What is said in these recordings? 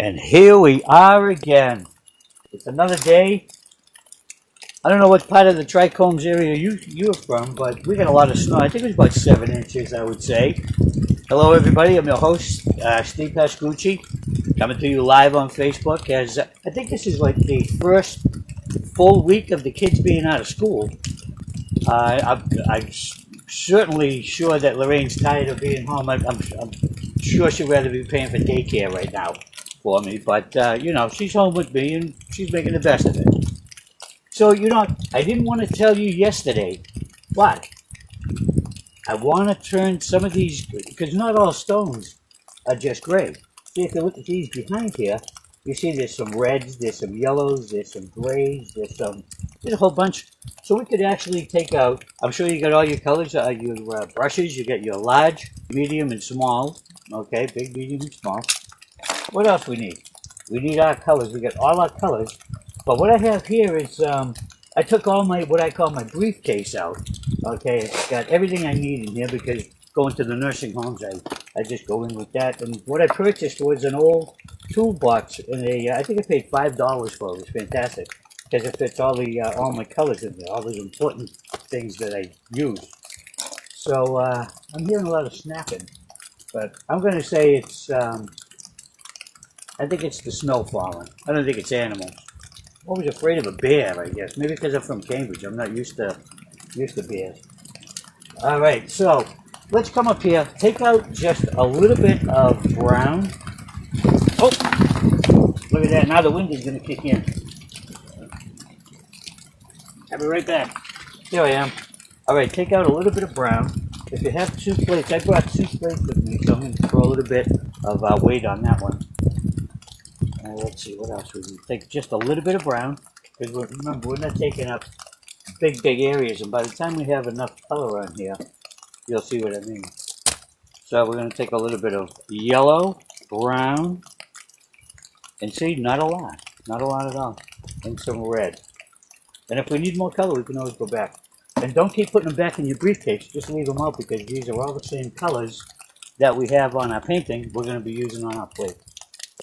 And here we are again. It's another day. I don't know what part of the Trichomes area you're from, but we got a lot of snow. I think it was about 7 inches, I would say. Hello, everybody. I'm your host, Steve Pascucci, coming to you live on Facebook. As I think this is like the first full week of the kids being out of school. I'm certainly sure that Lorraine's tired of being home. I'm sure she'd rather be paying for daycare right now for me, but you know, she's home with me and she's making the best of it. So, you know, I didn't want to tell you yesterday, but I want to turn some of these, because not all stones are just gray. See, if you look at these behind here, you see there's some reds, there's some yellows, there's some grays, there's a whole bunch. So we could actually take out, I'm sure you got all your colors, your brushes, you got your large, medium, and small. Okay, big, medium, and small. What else we need? We need our colors. We got all our colors. But what I have here is, I took all my, what I call my briefcase out. Okay, it's got everything I need in here because going to the nursing homes, I just go in with that. And what I purchased was an old toolbox, and I think I paid $5 for it. It was fantastic because it fits all my colors in there, all those important things that I use. So I'm hearing a lot of snapping, but I'm going to say it's, I think it's the snow falling. I don't think it's animals. I was afraid of a bear, I guess. Maybe because I'm from Cambridge. I'm not used to bears. All right, so let's come up here. Take out just a little bit of brown. Oh, look at that. Now the wind is going to kick in. I'll be right back. Here I am. All right, take out a little bit of brown. If you have 2 plates, I brought 2 plates with me, so I'm going to throw a little bit of weight on that one. Let's see, what else we need. Take just a little bit of brown, because remember, we're not taking up big areas, and by the time we have enough color on here, you'll see what I mean. So we're going to take a little bit of yellow, brown, and see, not a lot at all, and some red. And if we need more color, we can always go back. And don't keep putting them back in your briefcase, just leave them out, because these are all the same colors that we have on our painting we're going to be using on our plate.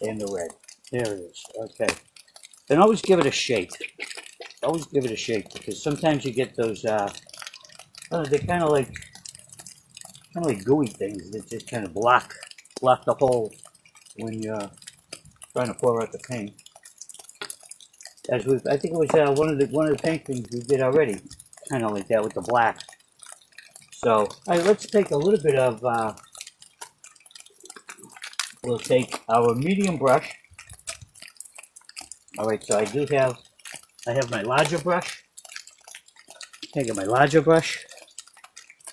And the red. There it is. Okay. And always give it a shake. Always give it a shake, because sometimes you get those, they're kind of like gooey things that just kind of block the hole when you're trying to pour out the paint. I think it was one of the paintings we did already, kind of like that with the black. So, all right, let's take a little bit of. We'll take our medium brush. All right, so I have my larger brush. Take my larger brush,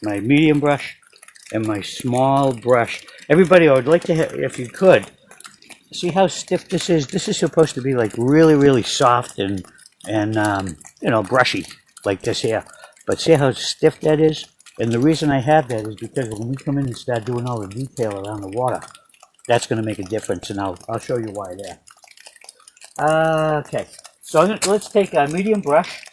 my medium brush, and my small brush. Everybody, I would like to have, if you could, see how stiff this is. This is supposed to be like really soft and you know, brushy like this here. But see how stiff that is? And the reason I have that is because when we come in and start doing all the detail around the water, that's going to make a difference, and I'll show you why there. Okay, so let's take a medium brush.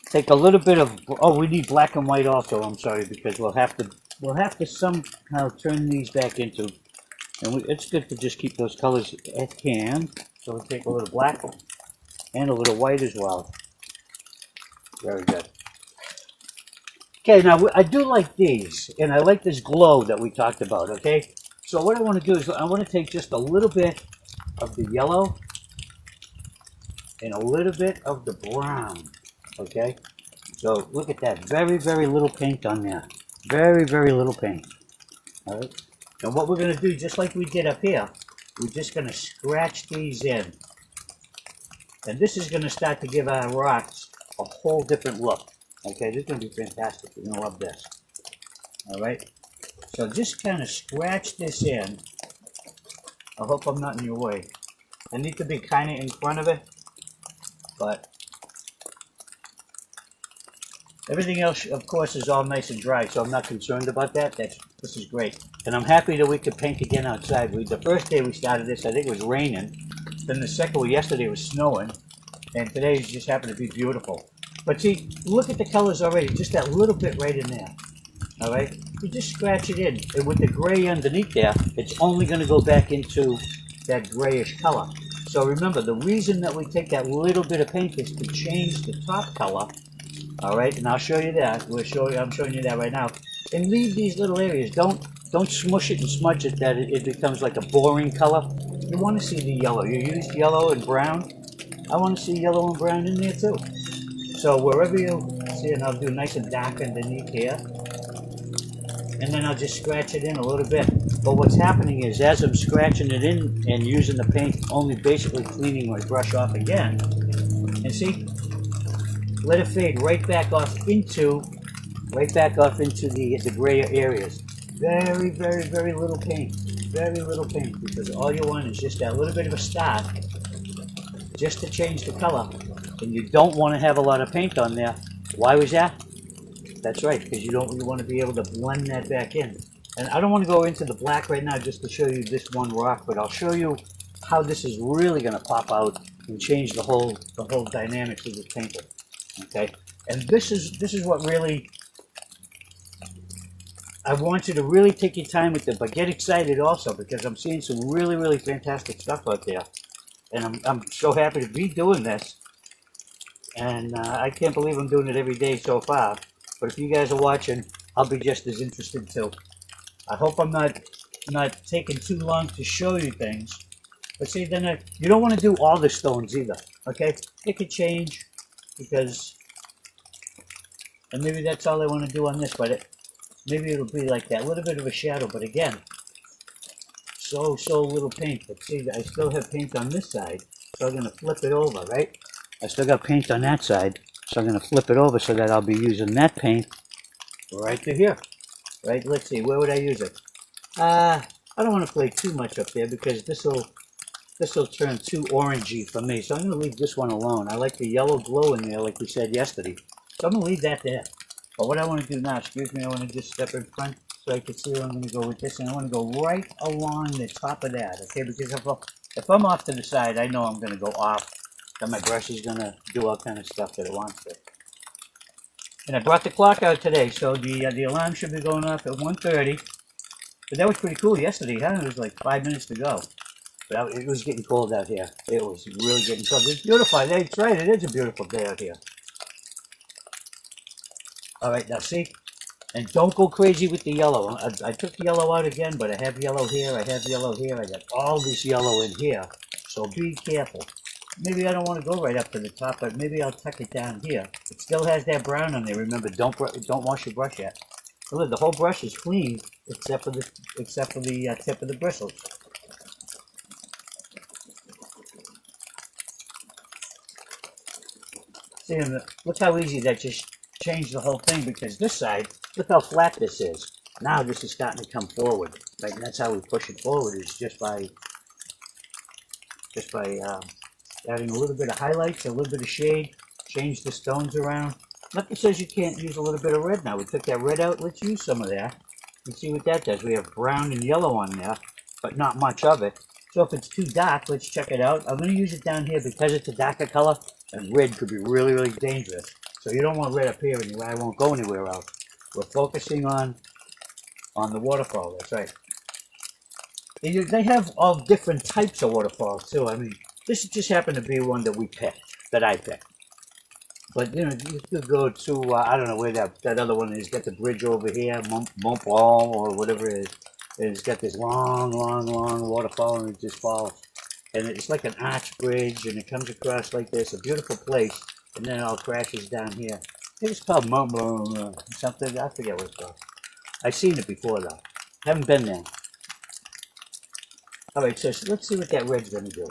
Take a little bit of, oh, we need black and white also. I'm sorry, because we'll have to somehow turn these back into, and it's good to just keep those colors at hand. So we'll take a little black and a little white as well. Very good. Okay, now I do like these, and I like this glow that we talked about. Okay. So what I want to do is I want to take just a little bit of the yellow and a little bit of the brown, okay? So look at that, very little paint on there. Very little paint, all right? And what we're going to do, just like we did up here, we're just going to scratch these in. And this is going to start to give our rocks a whole different look, okay? This is going to be fantastic. You're going to love this, all right? So just kind of scratch this in. I hope I'm not in your way. I need to be kind of in front of it, but everything else, of course, is all nice and dry, so I'm not concerned about that. This is great. And I'm happy that we could paint again outside. The first day we started this, I think it was raining. Then the second one, yesterday, was snowing. And today just happened to be beautiful. But see, look at the colors already, just that little bit right in there. All right, you just scratch it in, and with the gray underneath there, it's only going to go back into that grayish color. So remember, the reason that we take that little bit of paint is to change the top color. All right, and I'll show you that. I'm showing you that right now. And leave these little areas. Don't smush it and smudge it that it becomes like a boring color. You want to see the yellow. You used yellow and brown. I want to see yellow and brown in there too. So wherever you see it, I'll do nice and dark underneath here. And then I'll just scratch it in a little bit. But what's happening is, as I'm scratching it in and using the paint, only basically cleaning my brush off again, and see, let it fade right back off into the grayer areas. Very, very, very little paint. Very little paint, because all you want is just that little bit of a start, just to change the color. And you don't want to have a lot of paint on there. Why was that? That's right, because you want to be able to blend that back in. And I don't want to go into the black right now just to show you this one rock, but I'll show you how this is really going to pop out and change the whole dynamics of the painting. Okay, and this is what really I want you to really take your time with it, but get excited also, because I'm seeing some really, really fantastic stuff out there, and I'm so happy to be doing this. And I can't believe I'm doing it every day so far. But if you guys are watching, I'll be just as interested too. I hope I'm not taking too long to show you things. But see, then you don't want to do all the stones either. Okay, it could change, because, and maybe that's all I want to do on this. But maybe it'll be like that little bit of a shadow. But again, so little paint. But see, I still have paint on this side, so I'm gonna flip it over, right? I still got paint on that side, so I'm going to flip it over so that I'll be using that paint right to here. Right, let's see, where would I use it? I don't want to play too much up there, because this will turn too orangey for me. So I'm going to leave this one alone. I like the yellow glow in there, like we said yesterday. So I'm going to leave that there. But what I want to do now, excuse me, I want to just step in front so I can see where I'm going to go with this. And I want to go right along the top of that, okay? Because if I'm off to the side, I know I'm going to go off. Then my brush is going to do all kind of stuff that it wants to. And I brought the clock out today, so the alarm should be going off at 1:30. But that was pretty cool yesterday, huh? It was like 5 minutes to go. But it was getting cold out here. It was really getting cold. It's beautiful. That's right, it is a beautiful day out here. All right, now see? And don't go crazy with the yellow. I took the yellow out again, but I have yellow here, I have yellow here. I got all this yellow in here, so be careful. Maybe I don't want to go right up to the top, but maybe I'll tuck it down here. It still has that brown on there. Remember, don't wash your brush yet. Look, the whole brush is clean except for the tip of the bristles. See, look how easy that just changed the whole thing, because this side, look how flat this is. Now this is starting to come forward. Right, and that's how we push it forward, is just by adding a little bit of highlights, a little bit of shade, change the stones around. Nothing says you can't use a little bit of red now. We took that red out. Let's use some of that and see what that does. We have brown and yellow on there, but not much of it. So if it's too dark, let's check it out. I'm going to use it down here because it's a darker color, and red could be really, really dangerous. So you don't want red up here anyway. I won't go anywhere else. We're focusing on the waterfall. That's right. They have all different types of waterfalls too. I mean, this just happened to be one that we picked, that I picked. But you know, you could go to I don't know where that other one is. Got the bridge over here, Montblanc or whatever it is. And it's got this long waterfall, and it just falls. And it's like an arch bridge, and it comes across like this, a beautiful place, and then it all crashes down here. I think it's called Montblanc something. I forget what it's called. I've seen it before though. Haven't been there. All right, so let's see what that red's going to do.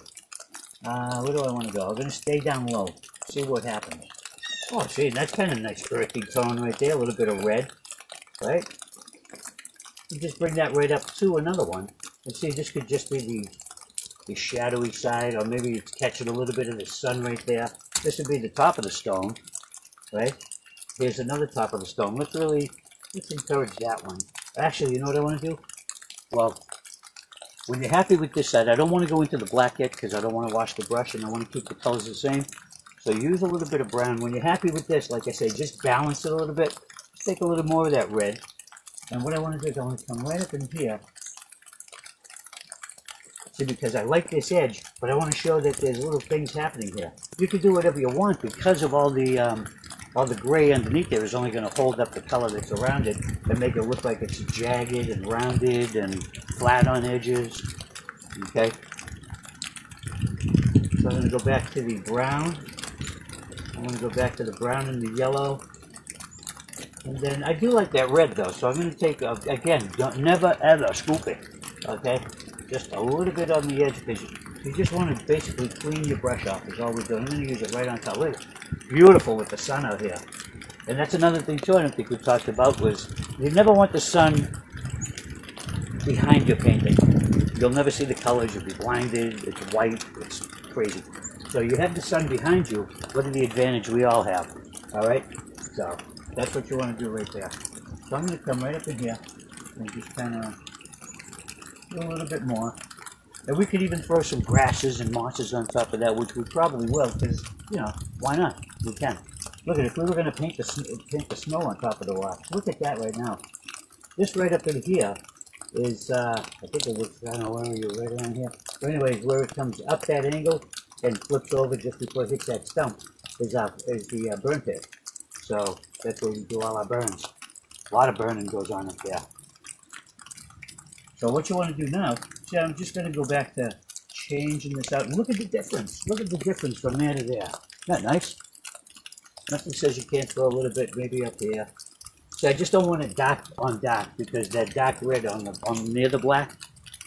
Where do I want to go? I'm going to stay down low. See what happens. Oh, see, that's kind of nice earthy tone right there. A little bit of red, right? You just bring that right up to another one. And see, this could just be the shadowy side, or maybe it's catching a little bit of the sun right there. This would be the top of the stone, right? Here's another top of the stone. Let's encourage that one. Actually, you know what I want to do? Well, when you're happy with this side, I don't want to go into the black yet because I don't want to wash the brush, and I want to keep the colors the same. So use a little bit of brown. When you're happy with this, like I say, just balance it a little bit. Just take a little more of that red. And what I want to do is I want to come right up in here. See, because I like this edge, but I want to show that there's little things happening here. You can do whatever you want because of all the gray underneath there is only going to hold up the color that's around it and make it look like it's jagged and rounded and flat on edges. Okay. So I'm going to go back to the brown. I'm going to go back to the brown and the yellow. And then I do like that red though, so I'm going to take, again, never ever scoop it, okay? Just a little bit on the edge because you just want to basically clean your brush off is all we're doing. I'm going to use it right on top. Look, beautiful with the sun out here. And that's another thing too I don't think we talked about was you never want the sun behind your painting. You'll never see the colors, you'll be blinded, it's white, it's crazy. So you have the sun behind you, look at the advantage we all have, all right? So that's what you want to do right there. So I'm going to come right up in here and just kind of do a little bit more. And we could even throw some grasses and mosses on top of that, which we probably will, because, you know, why not? We can. Look at it, if we were going to paint the snow on top of the rock, look at that right now. This right up in here is, I think it looks, I don't know, where are you, right around here? So anyways, where it comes up that angle and flips over just before it hits that stump is the burn pit. So that's where we do all our burns. A lot of burning goes on up there. So what you want to do now, see, I'm just going to go back to changing this out. Look at the difference. Look at the difference from there to there. Isn't that nice? Nothing says you can't throw a little bit maybe up here. So I just don't want it dark on dark because that dark red on near the black,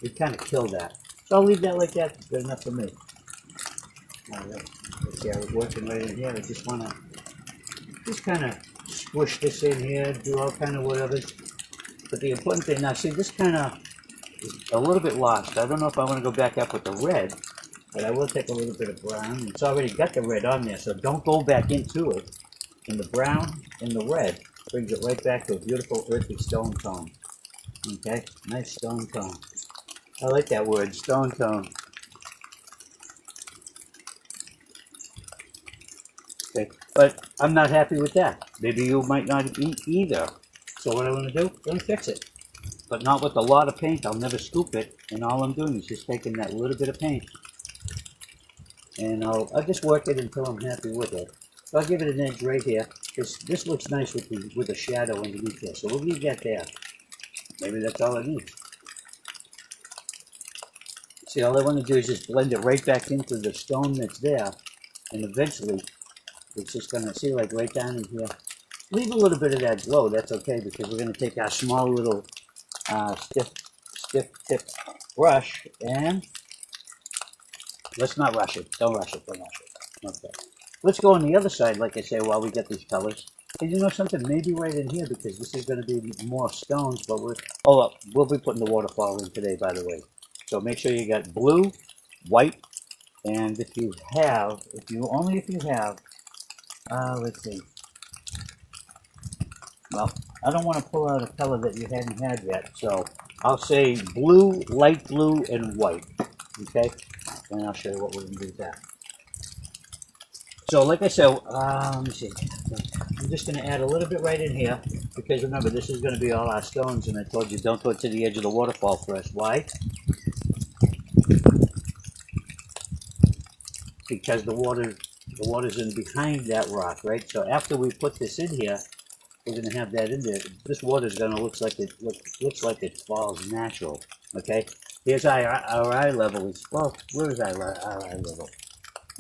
it kind of kill that. So I'll leave that like that. It's good enough for me. All right. Let's see, I was working right in here. I just want to just kind of squish this in here, do all kind of whatever. But the important thing now, see, this kind of is a little bit lost. I don't know if I want to go back up with the red, but I will take a little bit of brown. It's already got the red on there, so don't go back into it. And the brown and the red brings it right back to a beautiful earthy stone tone. Okay, nice stone tone. I like that word, stone tone. Okay, but I'm not happy with that. Maybe you might not either. So what I'm going to do, I'm going to fix it. But not with a lot of paint. I'll never scoop it. And all I'm doing is just taking that little bit of paint. And I'll just work it until I'm happy with it. So I'll give it an edge right here. This looks nice with the shadow underneath there. So we'll leave that there. Maybe that's all I need. See, all I want to do is just blend it right back into the stone that's there. And eventually, it's just going to, see, like right down in here. Leave a little bit of that glow. That's okay because we're going to take our small little stiff tip brush and let's not rush it. Don't rush it. Don't rush it. Okay. Let's go on the other side, like I say, while we get these colors. And you know something? Maybe right in here because this is going to be more stones, but we'll be putting the waterfall in today, by the way. So make sure you got blue, white, and if you have, let's see. Well, I don't want to pull out a color that you hadn't had yet, so I'll say blue, light blue, and white. Okay? And I'll show you what we're going to do with that. So, like I said, let me see. I'm just going to add a little bit right in here, because remember, this is going to be all our stones, and I told you don't go to the edge of the waterfall first. Why? Because the water's in behind that rock, right? So after we put this in here, we're going to have that in there. This water is going to looks like it falls natural. Okay. Here's our eye level. Well, where is our eye level?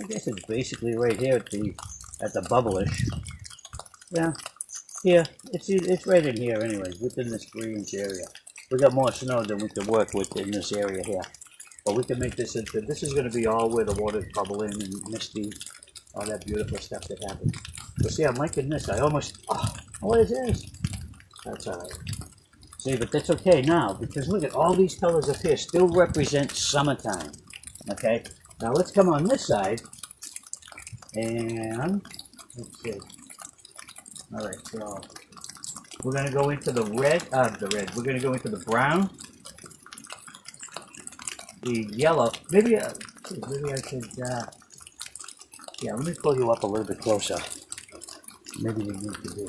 I guess it's basically right here at the bubblish. Yeah. Yeah. It's right in here anyway, within this 3-inch area. We got more snow than we can work with in this area here, but we can make this into. This is going to be all where the water's bubbling and misty, all that beautiful stuff that happens. But see, I'm liking this. I almost. Oh, what is this? That's all right. See, but that's okay now because look at all these colors up here still represent summertime. Okay. Now let's come on this side and let's see. All right, so we're going to go into the red. We're going to go into the brown, the yellow. Maybe I should. Yeah, let me pull you up a little bit closer. Maybe we need to do.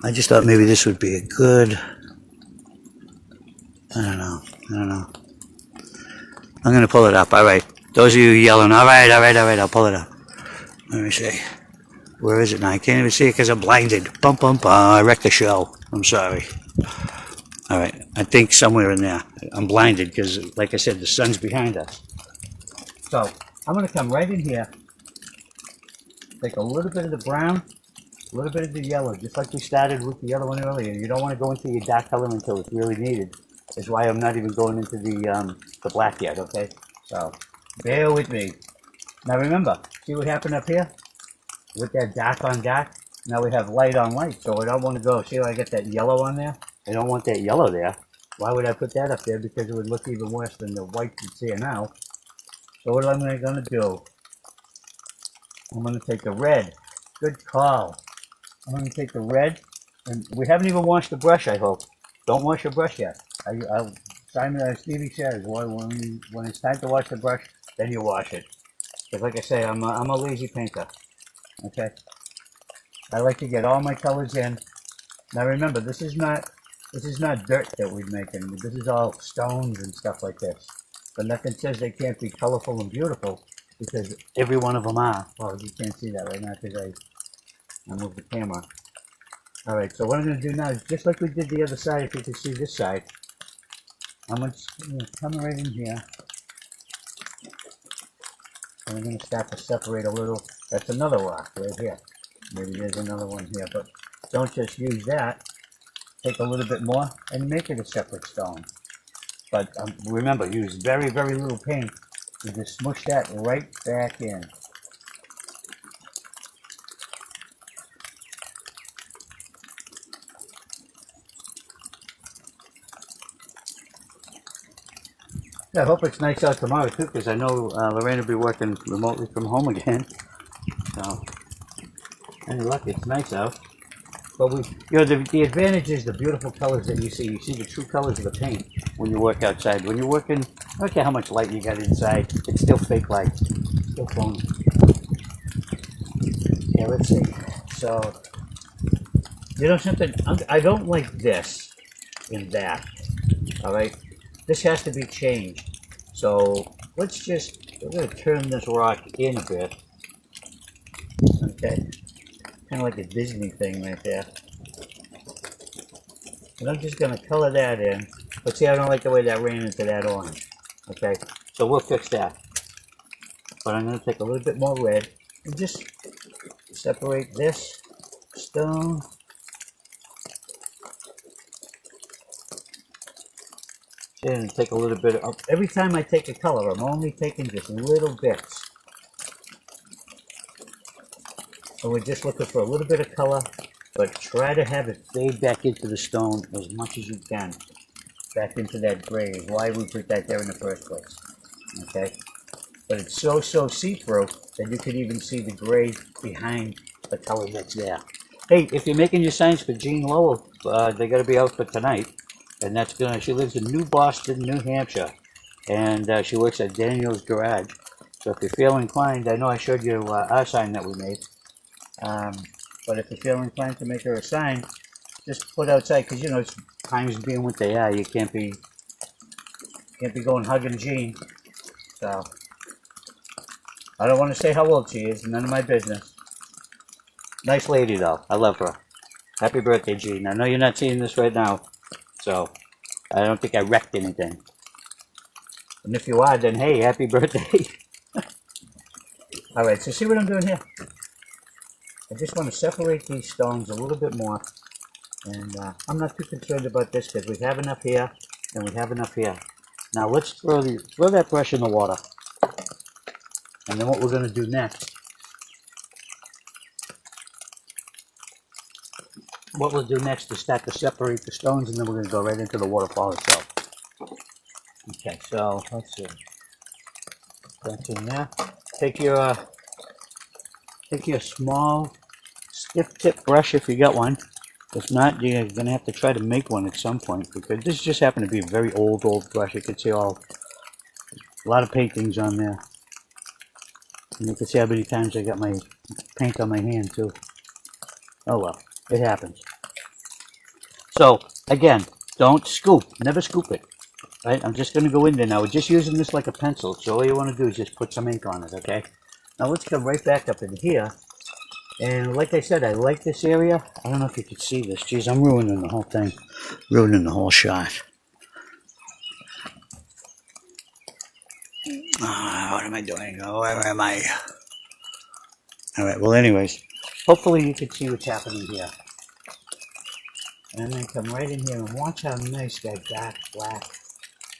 I just thought maybe this would be a good. I don't know. I'm going to pull it up. All right. Those of you yelling, all right, all right, all right, I'll pull it up. Let me see. Where is it now? I can't even see it because I'm blinded. Bum, bum, bum. I wrecked the show. I'm sorry. All right. I think somewhere in there. I'm blinded because, like I said, the sun's behind us. So I'm going to come right in here, take a little bit of the brown, a little bit of the yellow, just like we started with the other one earlier. You don't want to go into your dark color until it's really needed. That's why I'm not even going into the black yet, okay? So bear with me. Now remember, see what happened up here? With that dark on dark? Now we have light on light, so I don't want to go, see how I get that yellow on there? I don't want that yellow there. Why would I put that up there? Because it would look even worse than the white that's here now. So what am I going to do? I'm going to take the red. Good call. I'm going to take the red, and we haven't even washed the brush, I hope. Don't wash your brush yet. Simon Stevie says, when it's time to wash the brush, then you wash it. Because like I say, I'm a lazy painter. Okay? I like to get all my colors in. Now remember, this is not dirt that we're making. This is all stones and stuff like this. But nothing says they can't be colorful and beautiful, because every one of them are. Well, you can't see that right now because I moved the camera. Alright, so what I'm going to do now is just like we did the other side, if you can see this side, I'm going to come right in here. And I'm going to start to separate a little. That's another rock right here. Maybe there's another one here, but don't just use that. Take a little bit more and make it a separate stone. But remember, use very, very little paint to just smush that right back in. Yeah, I hope it's nice out tomorrow too, because I know Lorraine will be working remotely from home again. So, any luck, it's nice out. But the advantage is the beautiful colors that you see. You see the true colors of the paint when you work outside. When you're working, I don't care how much light you got inside, it's still fake light, still phony. Yeah, let's see. So, you know something? I don't like this and that. All right, this has to be changed. So we're going to turn this rock in a bit. Okay, kind of like a Disney thing right there. And I'm just going to color that in. But see, I don't like the way that ran into that orange. Okay, so we'll fix that. But I'm going to take a little bit more red and just separate this stone. And take a little bit of, every time I take a color, I'm only taking just little bits. So we're just looking for a little bit of color, but try to have it fade back into the stone as much as you can. Back into that gray is why we put that there in the first place. Okay? But it's so see-through that you can even see the gray behind the color that's there. Hey, if you're making your signs for Jean Lowell, they got to be out for tonight. And that's she lives in New Boston, New Hampshire. And she works at Daniel's Garage. So if you feel inclined, I know I showed you our sign that we made. But if you feel inclined to make her a sign, just put outside, because you know, it's times being what they are, you can't be going hugging Jean. So I don't want to say how old she is, none of my business. Nice lady though, I love her. Happy birthday, Jean. I know you're not seeing this right now, so I don't think I wrecked anything. And if you are, then hey, happy birthday. Alright, so see what I'm doing here? I just want to separate these stones a little bit more. And I'm not too concerned about this because we have enough here and we have enough here. Now let's throw that brush in the water. And then what we're going to do next, is start to separate the stones, and then we're going to go right into the waterfall itself. Okay, so let's see. That's in there. Take your small stiff tip brush if you got one. If not, you're going to have to try to make one at some point, because this just happened to be a very old brush. You can see a lot of paintings on there. And you can see how many times I got my paint on my hand too. Oh well, it happens. So again, don't scoop. Never scoop it. Right, I'm just going to go in there now. We're just using this like a pencil, so all you want to do is just put some ink on it, okay? Now let's come right back up in here. And like I said, I like this area. I don't know if you can see this. Jeez, I'm ruining the whole thing. Ruining the whole shot. What am I doing? Oh, where am I? Alright, well anyways, hopefully you can see what's happening here. And then come right in here and watch how nice that dark black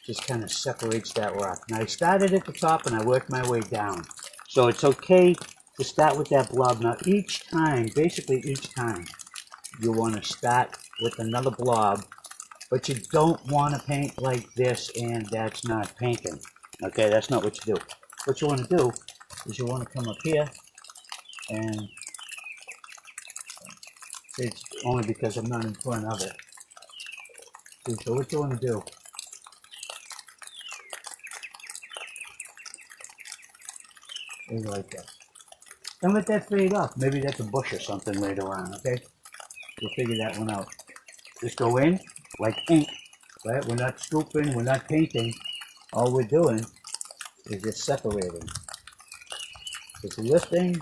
just kind of separates that rock. Now I started at the top and I worked my way down. So it's okay to start with that blob. Now each time, basically each time, you want to start with another blob, but you don't want to paint like this and that's not painting. Okay, that's not what you do. What you want to do is you want to come up here and it's only because I'm not in front of it. So what you want to do is like this. And let that fade off. Maybe that's a bush or something later on, okay? We'll figure that one out. Just go in like ink, right? We're not scooping, we're not painting. All we're doing is just separating. Just lifting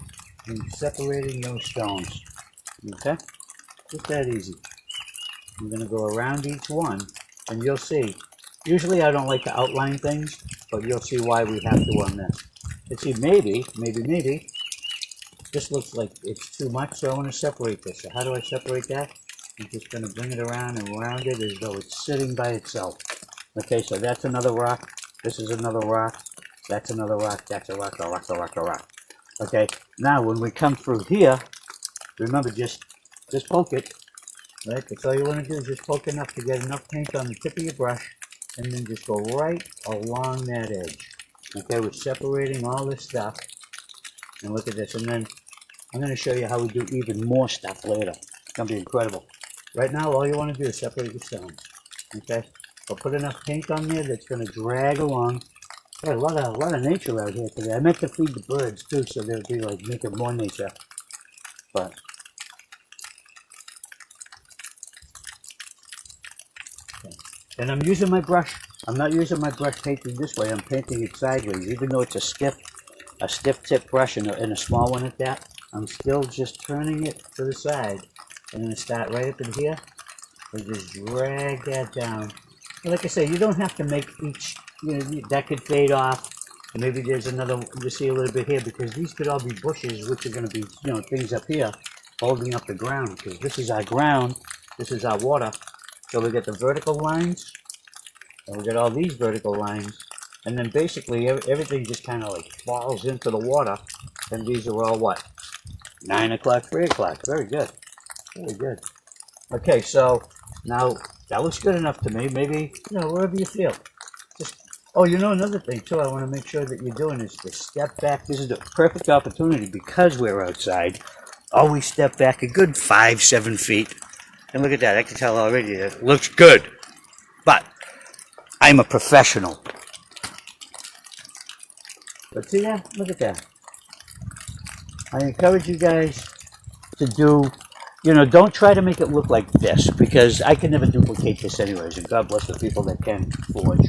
and separating those stones, okay? Just that easy. I'm going to go around each one, and you'll see. Usually I don't like to outline things, but you'll see why we have to on this. And see, maybe, this looks like it's too much, so I want to separate this. So how do I separate that? I'm just going to bring it around and round it as though it's sitting by itself. Okay, so that's another rock. This is another rock. That's another rock. That's a rock, a rock, a rock, a rock. Okay, now when we come through here, remember just poke it. Right, that's all you want to do is just poke enough to get enough paint on the tip of your brush, and then just go right along that edge. Okay, we're separating all this stuff, and look at this, and then I'm going to show you how we do even more stuff later. It's going to be incredible. Right now, all you want to do is separate the stones. Okay, I'll put enough paint on there that's going to drag along. There's a lot of nature out here today. I meant to feed the birds too, so they'll be like making more nature. But and I'm using my brush. I'm not using my brush painting this way. I'm painting it sideways, even though it's a stiff tip brush and a small one at that. I'm still just turning it to the side. I'm going to start right up in here and just drag that down. And like I say, you don't have to make each, that could fade off. And maybe there's another, you see a little bit here, because these could all be bushes, which are going to be, things up here holding up the ground. Because this is our ground, this is our water. So we get the vertical lines, and we get all these vertical lines, and then basically everything just kind of like falls into the water, and these are all what? 9 o'clock, 3 o'clock. Very good. Very good. Okay, so now that looks good enough to me. Maybe, wherever you feel. Just, another thing too I want to make sure that you're doing is to step back. This is the perfect opportunity because we're outside. Always step back a good 5-7 feet. And look at that, I can tell already it looks good. But I'm a professional. But see that? Look at that. I encourage you guys to do, don't try to make it look like this, because I can never duplicate this anyways, and God bless the people that can forge.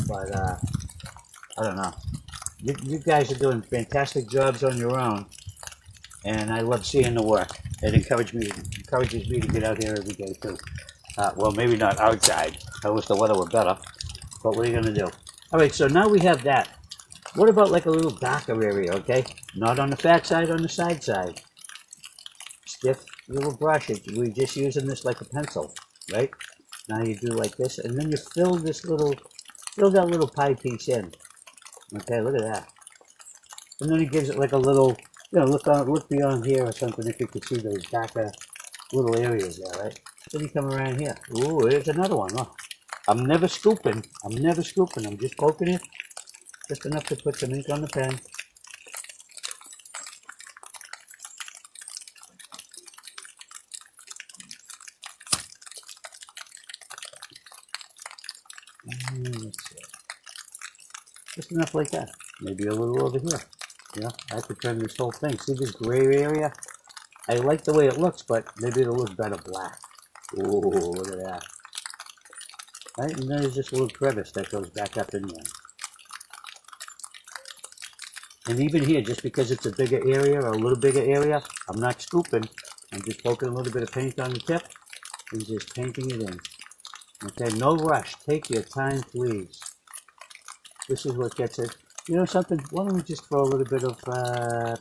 But, I don't know. You guys are doing fantastic jobs on your own, and I love seeing the work. It encourages me to get out here every day too. Well, maybe not outside. I wish the weather were better, but what are you going to do? All right, so now we have that. What about like a little darker area, okay? Not on the fat side, on the side. Stiff little brush. We're just using this like a pencil, right? Now you do like this, and then you fill that little pie piece in. Okay, look at that. And then it gives it like a little, look beyond here or something if you could see those darker little areas there, right? Then you come around here. Ooh, there's another one. Look. I'm never scooping. I'm just poking it. Just enough to put some ink on the pen. Let's see. Just enough like that. Maybe a little over here. I could turn this whole thing. See this gray area? I like the way it looks, but maybe it'll look better black. Ooh, look at that. right? And then there's this little crevice that goes back up in there. And even here, just because it's a bigger area or a little bigger area, I'm not scooping. I'm just poking a little bit of paint on the tip and just painting it in. Okay, no rush. Take your time, please. This is what gets it. You know something? Why don't we just throw a little bit of red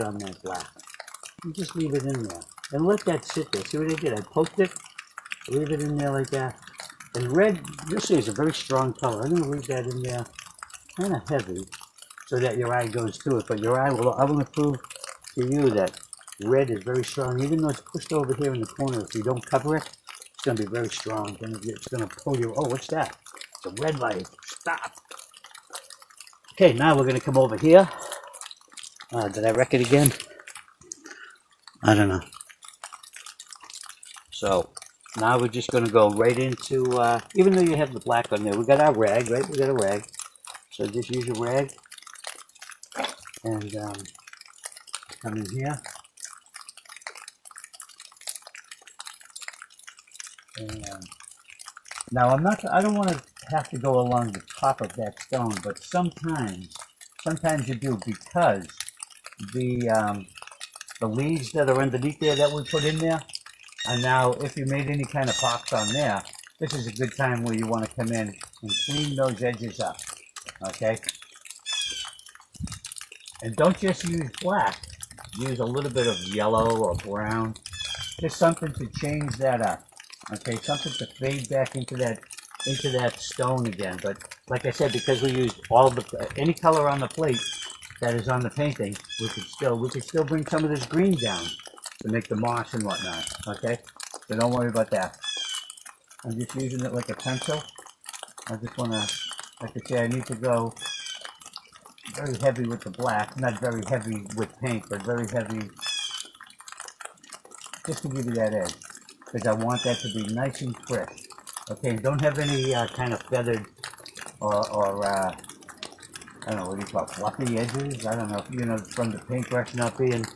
on that black? And just leave it in there. And let that sit there. See what I did? I poked it, leave it in there like that. And red, you'll see, is a very strong color. I'm going to leave that in there kind of heavy so that your eye goes to it. But your eye will, I want to prove to you that red is very strong. Even though it's pushed over here in the corner, if you don't cover it, it's going to be very strong. It's going to pull you. Oh, what's that? It's a red light. Stop. Okay, now we're going to come over here. Did I wreck it again? I don't know. So now we're just going to go right into, even though you have the black on there, we got our rag, right? We got a rag. So just use your rag and come in here. And now I don't want to have to go along the top of that stone, but sometimes you do, because the leaves that are underneath there that we put in there, and now if you made any kind of pops on there, this is a good time where you want to come in and clean those edges up, okay? And don't just use black, use a little bit of yellow or brown, just something to change that up, okay? Something to fade back into that stone again. But like I said, because we used any color on the plate that is on the painting, we could still bring some of this green down to make the moss and whatnot, okay? So don't worry about that. I'm just using it like a pencil. I just want to, like I say, I need to go very heavy with the black, not very heavy with paint, but very heavy just to give you that edge, because I want that to be nice and crisp. Okay, don't have any kind of feathered or I don't know, what do you call it, fluffy edges? I don't know, you know, from the paintbrush not getting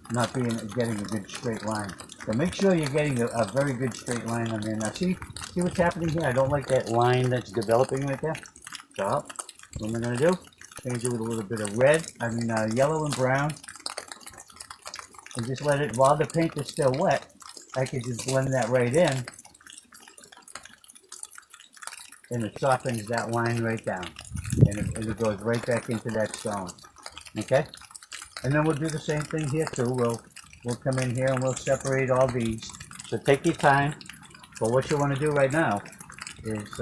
a good straight line. So make sure you're getting a very good straight line on there. Now see what's happening here? I don't like that line that's developing right there. So what am I going to do? I'm going to do with a little bit of red, yellow and brown. And just let it, while the paint is still wet, I can just blend that right in. And it softens that line right down. And it goes right back into that stone. Okay? And then we'll do the same thing here too. We'll come in here and we'll separate all these. So take your time. But what you want to do right now is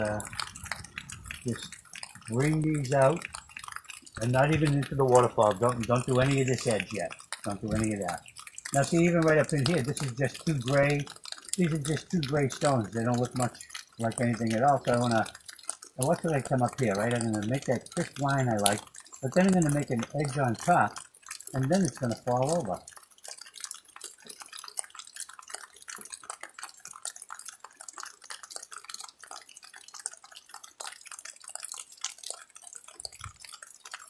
just bring these out, and not even into the waterfall. Don't do any of this edge yet. Don't do any of that. Now see, even right up in here, this is just two gray. These are just two gray stones. They don't look much like anything at all. So I want to, and what should I come up here, right? I'm going to make that crisp line I like, but then I'm going to make an edge on top, and then it's going to fall over.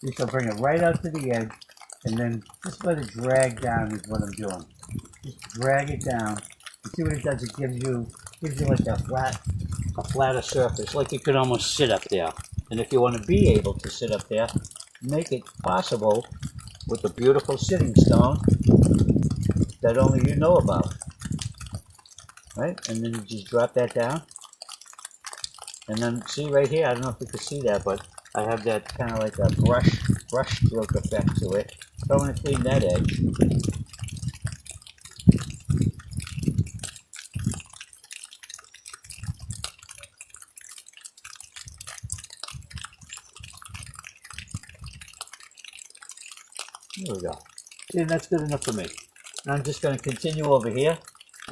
Just will bring it right out to the edge, and then just let it drag down is what I'm doing. Just drag it down. You see what it does? It gives you like a flatter surface, like you could almost sit up there. And if you want to be able to sit up there, make it possible with the beautiful sitting stone that only you know about. Right? And then you just drop that down. And then see right here, I don't know if you can see that, but I have that kind of like a brush stroke effect to it. So I want to clean that edge. There we go. See, that's good enough for me. Now I'm just going to continue over here.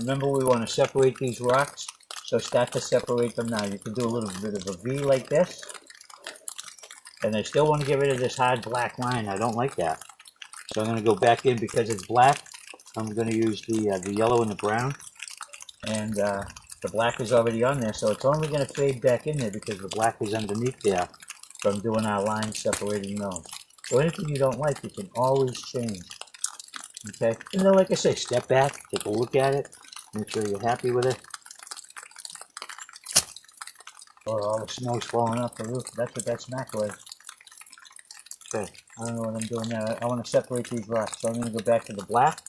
Remember, we want to separate these rocks, so start to separate them now. You can do a little bit of a V like this. And I still want to get rid of this hard black line. I don't like that. So I'm going to go back in because it's black. I'm going to use the yellow and the brown. And the black is already on there, so it's only going to fade back in there because the black is underneath there from doing our line separating those. So anything you don't like, you can always change. Okay? And then, like I say, step back, take a look at it, make sure you're happy with it. Oh, all the snow's falling off the roof. That's what that smack was. Okay, I don't know what I'm doing now. I want to separate these rocks, so I'm going to go back to the black.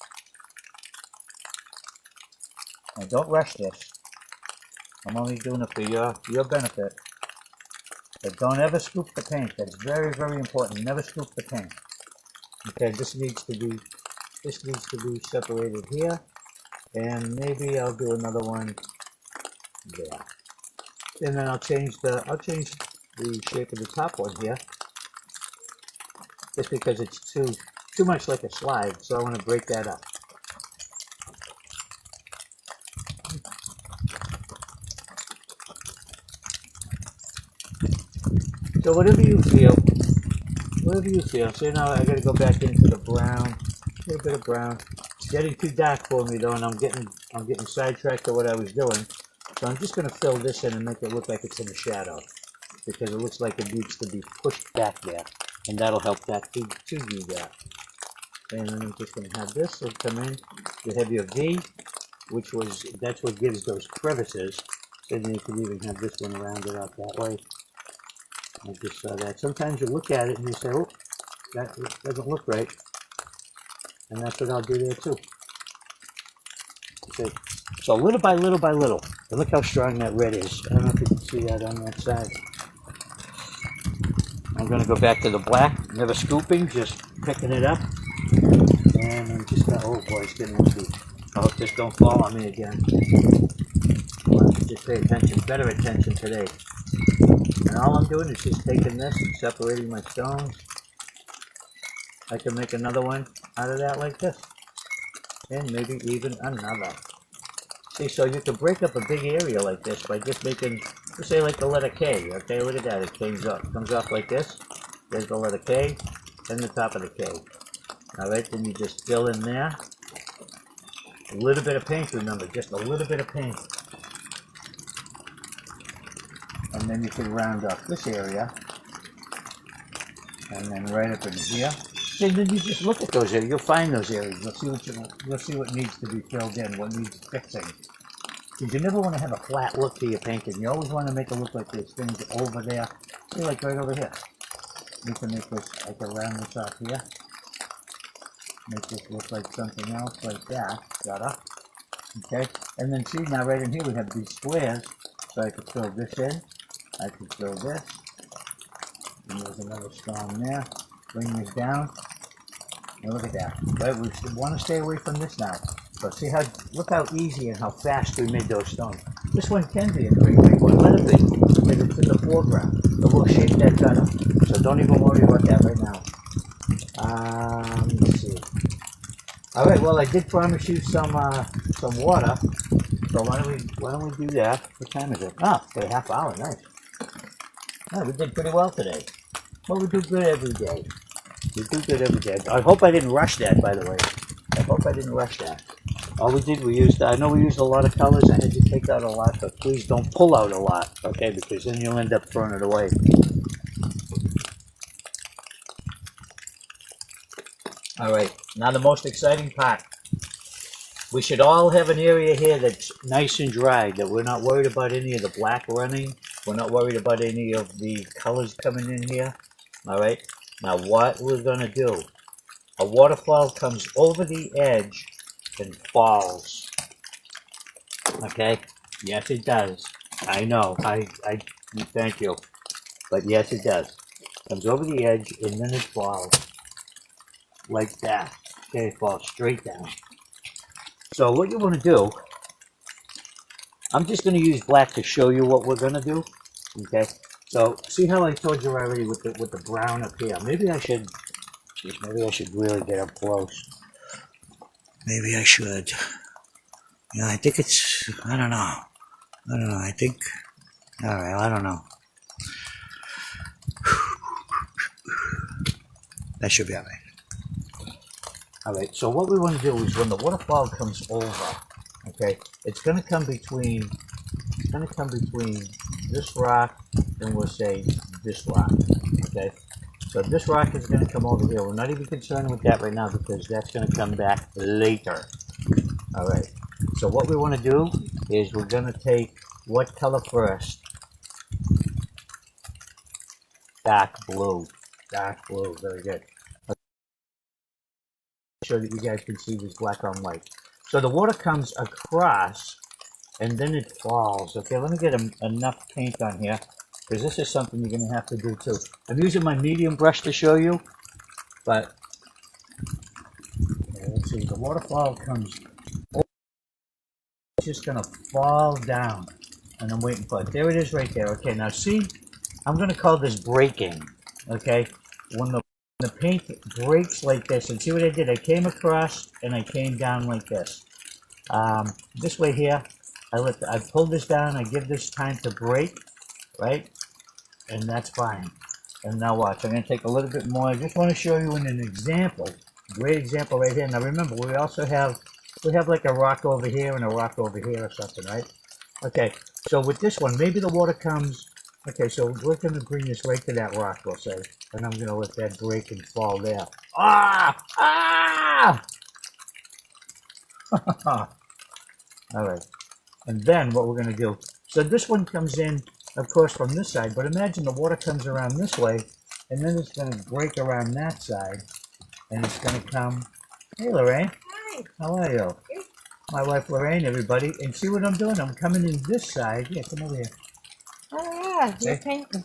Now, don't rush this. I'm only doing it for your benefit. But don't ever scoop the paint. That's very, very important. Never scoop the paint. Okay, this needs to be separated here. And maybe I'll do another one there. And then I'll change the shape of the top one here. Just because it's too much like a slide, so I want to break that up. So whatever you feel. So now I got to go back into the brown, a little bit of brown. It's getting too dark for me though, and I'm getting sidetracked to what I was doing. So I'm just going to fill this in and make it look like it's in the shadow, because it looks like it needs to be pushed back there, and that'll help that to do that. And then I'm just going to have this come in. You have your V, that's what gives those crevices. And you can even have this one rounded out that way. I just saw that. Sometimes you look at it and you say, oh, that doesn't look right. And that's what I'll do there too. Okay. So little by little by little. And look how strong that red is. I don't know if you can see that on that side. I'm going to go back to the black. Never scooping, just picking it up. And I'm just going to, oh boy, it's getting windy. I hope this don't fall on me again. Just pay attention, better attention today. And all I'm doing is just taking this and separating my stones. I can make another one out of that like this. And maybe even another. See, so you can break up a big area like this by just making, let's say like the letter K. Okay, look at that, it comes off like this. There's the letter K, and the top of the K. Alright, then you just fill in there. A little bit of paint, remember, just a little bit of paint. And then you can round up this area, and then right up in here. So then you just look at those areas. You'll find those areas. You'll see what needs to be filled in, what needs fixing. Because you never want to have a flat look to your painting. You always want to make it look like there's things over there. See, like right over here. You can make this. I can round this off here. Make this look like something else, like that. Okay. And then see now, right in here we have these squares. So I can fill this in. I can fill this, and there's another stone there. Bring this down, and look at that. Right, we want to stay away from this now. So see how, look how easy and how fast we made those stones. This one can be a great big one. Let it be, because it's in the foreground. But we'll shape that better. So don't even worry about that right now. Let's see. All right. Well, I did promise you some water. So why don't we do that? What time is it? Ah, for a half hour. Nice. Oh, we did pretty well today. Well, we do good every day. I hope I didn't rush that, by the way. All we did, I know we used a lot of colors. I had to take out a lot, but please don't pull out a lot, okay? Because then you'll end up throwing it away. All right, now the most exciting part. We should all have an area here that's nice and dry, that we're not worried about any of the black running. We're not worried about any of the colors coming in here. All right. Now what we're going to do, a waterfall comes over the edge and falls. Okay. Yes, it does. I know. I thank you. But yes, it does. Comes over the edge and then it falls. Like that. Okay, it falls straight down. So what you want to do, I'm just going to use black to show you what we're going to do. Okay, so see how I told you already with the brown up here. Maybe I should really get up close. Maybe I should. You know, I think it's, I don't know. I think, all right, I don't know. That should be all right. All right, so what we want to do is when the waterfall comes over, okay, it's going to come between this rock and we'll say this rock, okay? So this rock is going to come over here. We're not even concerned with that right now because that's going to come back later. All right, so what we want to do is we're going to take what color first? dark blue. Dark blue, very good. So that you guys can see this black on white. So the water comes across and then it falls. Okay, let me get enough paint on here because this is something you're going to have to do too. I'm using my medium brush to show you, but okay, let's see. The waterfall comes over. It's just going to fall down and I'm waiting for it. There it is right there. Okay, now see, I'm going to call this breaking. Okay, when the paint breaks like this, and see what I did? I came across and I came down like this. This way here, I pull this down, I give this time to break, right? And that's fine. And now watch, I'm going to take a little bit more. I just want to show you in an example, great example right here. Now remember, we also have, like a rock over here and a rock over here or something, right? Okay, so with this one, maybe the water comes, okay, so we're going to bring this right to that rock, we'll say. And I'm going to let that break and fall there. Ah! Ah! All right. And then what we're going to do, so this one comes in, of course, from this side, but imagine the water comes around this way, and then it's going to break around that side, and it's going to come, hey, Lorraine. Hi. How are you? Good. My wife, Lorraine, everybody. And see what I'm doing? I'm coming in this side. Yeah, come over here. Oh yeah, you're painting.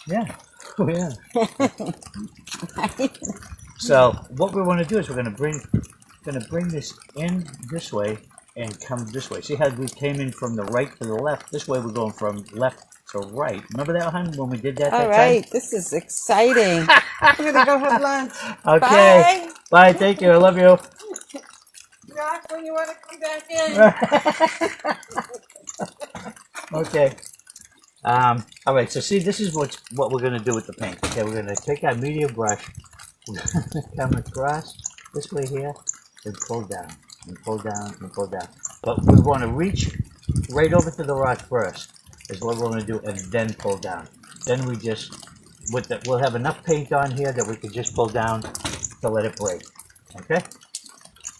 Yeah. Oh, yeah. So what we want to do is we're going to bring this in this way and come this way. See how we came in from the right to the left? This way we're going from left to right. Remember that, hon, when we did that All that right, time? this is exciting. I'm gonna go have lunch. Okay. Bye. Bye. Thank you. I love you. Rock when you want to come back in. Okay. All right. So see, this is what we're going to do with the paint. Okay, we're going to take our medium brush, come across this way here, and pull down, and pull down, and pull down. But we want to reach right over to the rock first, is what we're going to do, and then pull down. Then we just, we'll have enough paint on here that we can just pull down to let it break. Okay?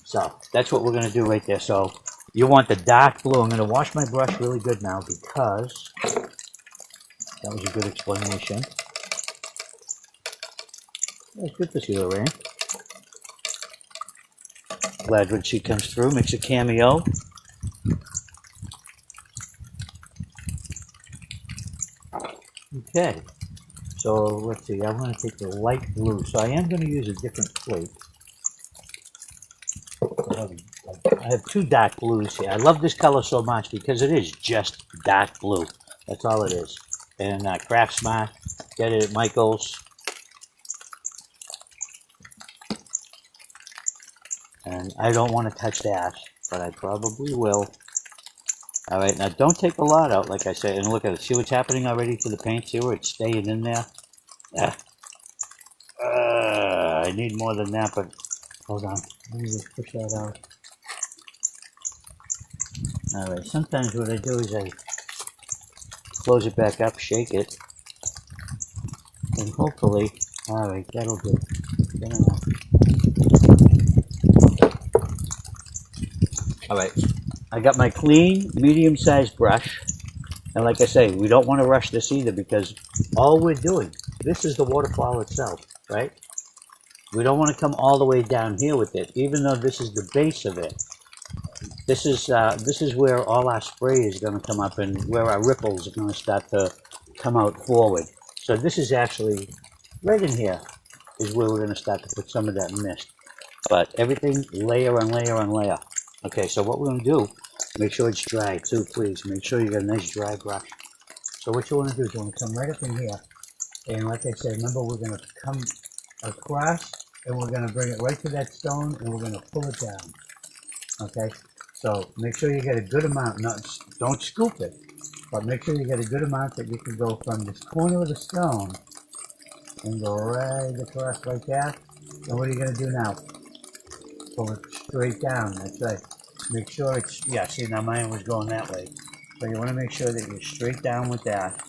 So that's what we're going to do right there. So you want the dark blue. I'm going to wash my brush really good now because that was a good explanation. It's good to see Lorraine. Glad when she comes through, makes a cameo. Okay, so let's see, I'm going to take the light blue. So I am going to use a different plate. I have two dark blues here. I love this color so much because it is just dark blue. That's all it is. And Craft Smart, get it at Michael's. And I don't want to touch that, but I probably will. All right, now don't take a lot out, like I said, and look at it. See what's happening already to the paint? See where it's staying in there? I need more than that, but hold on. Let me just push that out. All right, sometimes what I do is I close it back up, shake it, and hopefully, all right, that'll do. Good enough. All right, I got my clean, medium-sized brush, and like I say, we don't want to rush this either because all we're doing, this is the waterfall itself, right? We don't want to come all the way down here with it, even though this is the base of it. This is where all our spray is going to come up and where our ripples are going to start to come out forward. So this is actually right in here is where we're going to start to put some of that mist. But everything layer on layer on layer. Okay, so what we're going to do, make sure it's dry too, please. Make sure you got a nice dry brush. So what you want to do is you want to come right up in here. And like I said, remember we're going to come across and we're going to bring it right to that stone and we're going to pull it down. Okay, so make sure you get a good amount. Don't scoop it, but make sure you get a good amount that you can go from this corner of the stone and go right across like that. And what are you going to do now? Pull it straight down. That's right. Make sure it's, yeah, see now mine was going that way. So you want to make sure that you're straight down with that.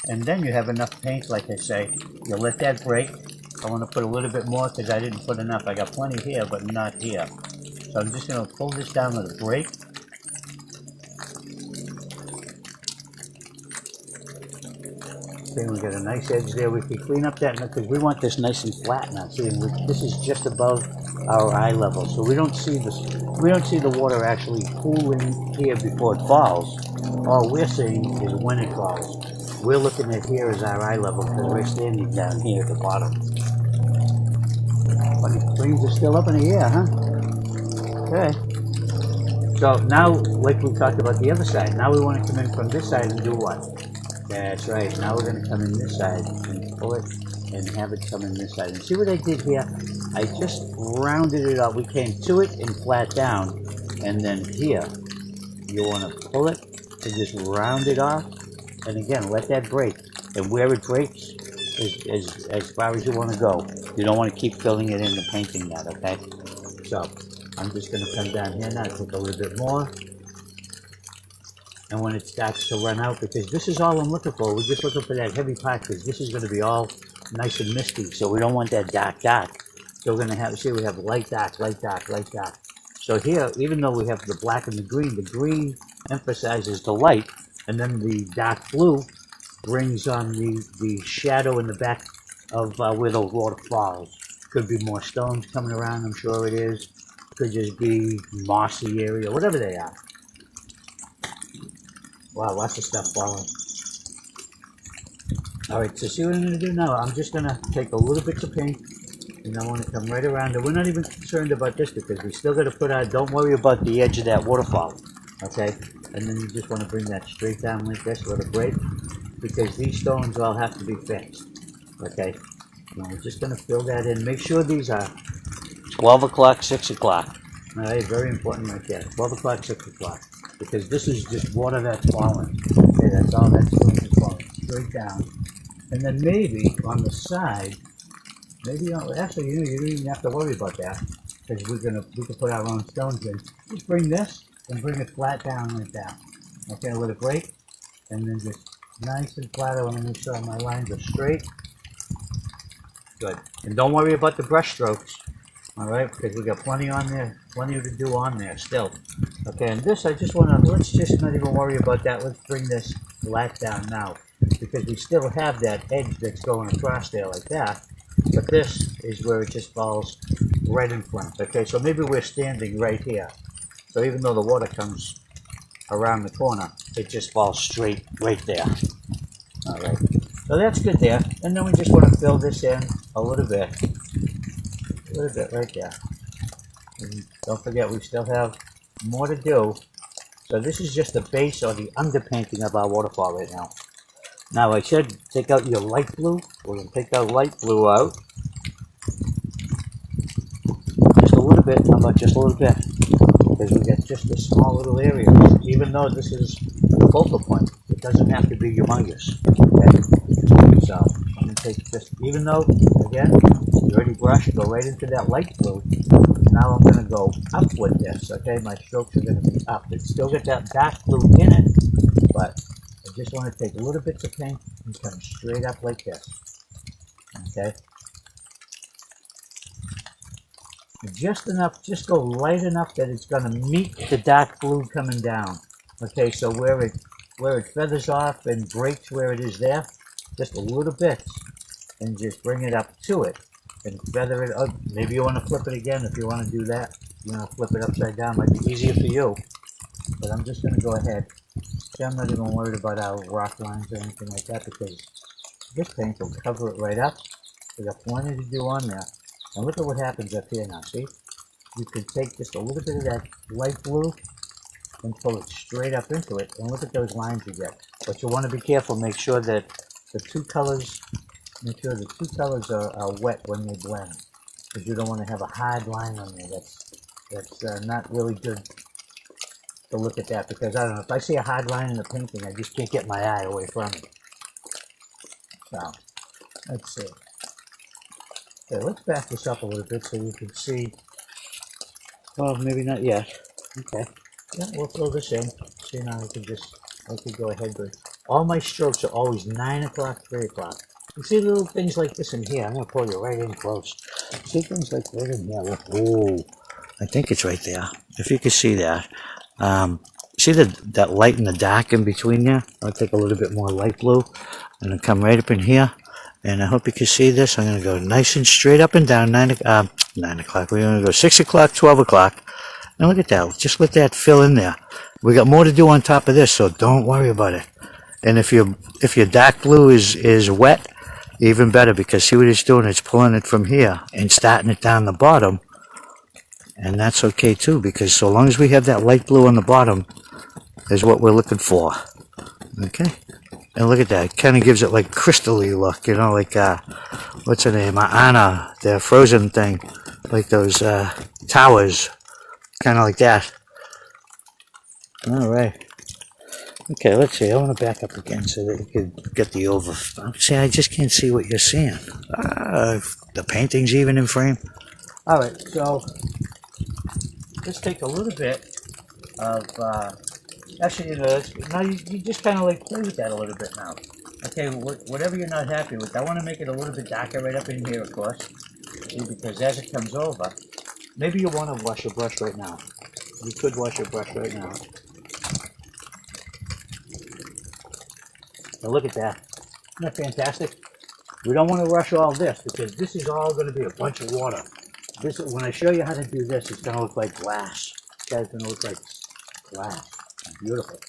And then you have enough paint, like I say. You'll let that break. I want to put a little bit more because I didn't put enough. I got plenty here, but not here. So I'm just going to pull this down with a break. See, we got a nice edge there. We can clean up that because we want this nice and flat now. See, this is just above our eye level, so we don't see this. We don't see the water actually pooling here before it falls. All we're seeing is when it falls. We're looking at here as our eye level because we're standing down here at the bottom. Funny, flames are still up in the air, huh? Okay. So now, like we talked about the other side, now we want to come in from this side and do what? That's right. Now we're going to come in this side and pull it and have it come in this side. And see what I did here? I just rounded it up. We came to it and flat down. And then here, you want to pull it and just round it off. And again, let that break. And where it breaks is as far as you want to go. You don't want to keep filling it in the painting that, okay? So I'm just going to come down here now, take a little bit more. And when it starts to run out, because this is all I'm looking for, we're just looking for that heavy part, because this is going to be all nice and misty, so we don't want that dark. So we're going to have, see, we have light, dark, light, dark, light, dark. So here, even though we have the black and the green emphasizes the light, and then the dark blue brings on the shadow in the back of where those waterfalls. Could be more stones coming around, I'm sure it is. Could just be mossy area, whatever they are. Wow, lots of stuff falling. Alright, so see what I'm going to do now? I'm just going to take a little bit of paint, and I want to come right around it. We're not even concerned about this because we still got to put our, don't worry about the edge of that waterfall, okay? And then you just want to bring that straight down like this, let it break, because these stones all have to be fixed, okay? And we're just going to fill that in. Make sure these are 12 o'clock, 6 o'clock. Alright, very important right there. 12 o'clock, 6 o'clock. Because this is just water that's falling. Okay, that's all that's doing is falling straight down. And then maybe on the side, maybe actually you don't even have to worry about that because we can put our own stones in. Just bring this and bring it flat down like that. Okay, with a break, and then just nice and flat. I want to make sure my lines are straight. Good. And don't worry about the brush strokes. All right, because we got plenty on there, plenty to do on there still. Okay, and this I just want to, let's just not even worry about that. Let's bring this flat down now because we still have that edge that's going across there like that. But this is where it just falls right in front. Okay, so maybe we're standing right here. So even though the water comes around the corner, it just falls straight right there. All right, so that's good there. And then we just want to fill this in a little bit. A little bit right there. And don't forget, we still have more to do. So this is just the base or the underpainting of our waterfall right now. Now I should take out your light blue. We're going to take our light blue out. Just a little bit. How about just a little bit? Because we got just a small little area. Even though this is the focal point, it doesn't have to be humongous. Okay? So I'm going to take just, even though, again, you already brushed, go right into that light blue. Now I'm going to go up with this, okay? My strokes are going to be up. It's still got that dark blue in it, but I just want to take little bits of paint and come straight up like this, okay? Just enough, just go light enough that it's going to meet the dark blue coming down, okay? So where it feathers off and breaks where it is there, just a little bit, and just bring it up to it. And feather it up. Maybe you want to flip it again if you want to do that. You want to flip it upside down. Might be easier for you. But I'm just going to go ahead. See, I'm not even worried about our rock lines or anything like that because this paint will cover it right up. We got plenty to do on there. And look at what happens up here now. See? You can take just a little bit of that light blue and pull it straight up into it. And look at those lines you get. But you want to be careful. Make sure that the two colors... Make sure the two colors are wet when they blend, because you don't want to have a hard line on there. That's not really good to look at that, because I don't know, if I see a hard line in the painting, I just can't get my eye away from it. So, let's see. Okay, let's back this up a little bit so you can see. Well, maybe not yet. Okay. Yeah, we'll throw this in. See, now I can go ahead, but all my strokes are always 9 o'clock, 3 o'clock. You see little things like this in here. I'm going to pull you right in close. See things like right in here. Oh, I think it's right there. If you can see that. see that light and the dark in between there? I'll take a little bit more light blue and then come right up in here. And I hope you can see this. I'm going to go nice and straight up and down, 9 o'clock. We're going to go 6 o'clock, 12 o'clock. And look at that. Just let that fill in there. We got more to do on top of this, so don't worry about it. And if your dark blue is wet, even better, because see what it's doing? It's pulling it from here and starting it down the bottom. And that's okay too, because so long as we have that light blue on the bottom is what we're looking for. Okay? And look at that. It kind of gives it like crystally look, you know, like, what's her name? Anna, the Frozen thing. Like those towers. Kind of like that. Alright. Okay, let's see. I want to back up again so that you can get the over. See, I just can't see what you're seeing. The painting's even in frame. Alright, so let's take a little bit of, actually, you know, now you just kind of like play with that a little bit now. Okay, whatever you're not happy with, I want to make it a little bit darker right up in here, of course, because as it comes over, maybe you want to wash your brush right now. You could wash your brush right now. Now look at that. Isn't that fantastic? We don't want to rush all this, because this is all going to be a bunch of water. This, when I show you how to do this, it's going to look like glass. It's going to look like glass. Beautiful.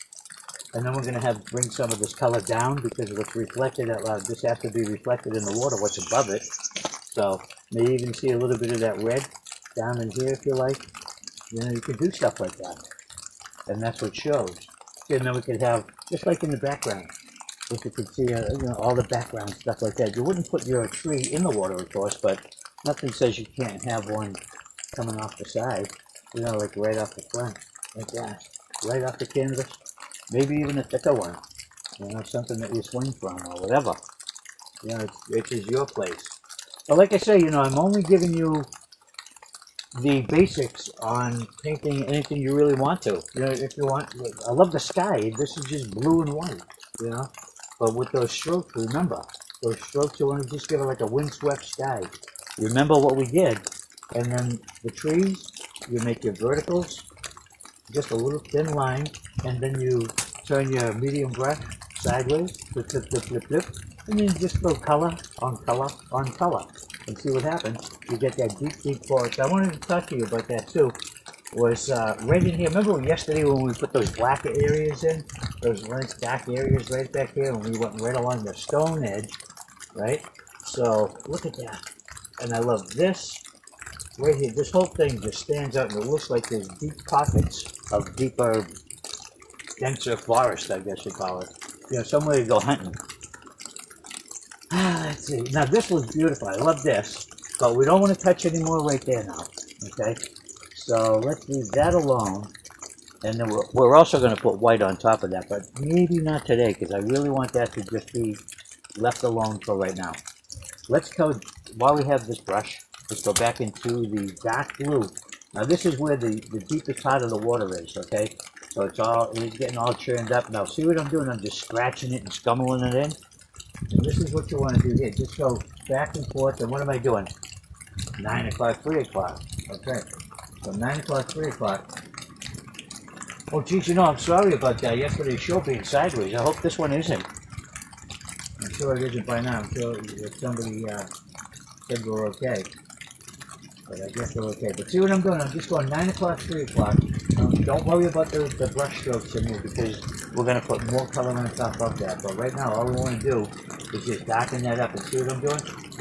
And then we're going to bring some of this color down, because what's reflected, this has to be reflected in the water, what's above it. So maybe even see a little bit of that red down in here if you like. You know, you can do stuff like that. And that's what shows. And then we could have, just like in the background, if you could see you know, all the background stuff like that. You wouldn't put your tree in the water, of course, but nothing says you can't have one coming off the side, you know, like right off the front, like that. Right off the canvas, maybe even a thicker one, you know, something that you swing from or whatever. You know, it is your place. But like I say, you know, I'm only giving you the basics on painting anything you really want to. You know, if you want, I love the sky. This is just blue and white, you know. But with those strokes, remember, those strokes, you want to just give it like a windswept sky. Remember what we did. And then the trees, you make your verticals, just a little thin line, and then you turn your medium brush sideways, flip, flip, flip, flip, flip, and then just go color on color on color, and see what happens. You get that deep, deep forest. I wanted to talk to you about that too. Was right in here. Remember yesterday when we put those black areas in, those nice dark areas right back here, and we went right along the stone edge, right? So look at that, and I love this. Right here, this whole thing just stands out, and it looks like there's deep pockets of deeper, denser forest, I guess you call it. You know, somewhere to go hunting. Let's see. Now this looks beautiful. I love this, but we don't want to touch any more right there now. Okay, so let's leave that alone, and then we're also going to put white on top of that, but maybe not today, because I really want that to just be left alone for right now. Let's go, while we have this brush, let's go back into the dark blue. Now this is where the deepest part of the water is, okay? So it's getting all churned up. Now see what I'm doing? I'm just scratching it and scumbling it in. And this is what you want to do here. Just go back and forth. And what am I doing? 9 o'clock, 3 o'clock. Okay. So 9 o'clock, 3 o'clock. Oh geez, you know, I'm sorry about that. Yesterday's show being sideways. I hope this one isn't. I'm sure it isn't by now. I'm sure if somebody said we're okay. But I guess we're okay. But see what I'm doing? I'm just going 9 o'clock, 3 o'clock. Don't worry about the brush strokes in here, because we're going to put more color on top of that. But right now, all we want to do is just darken that up. And see what I'm doing?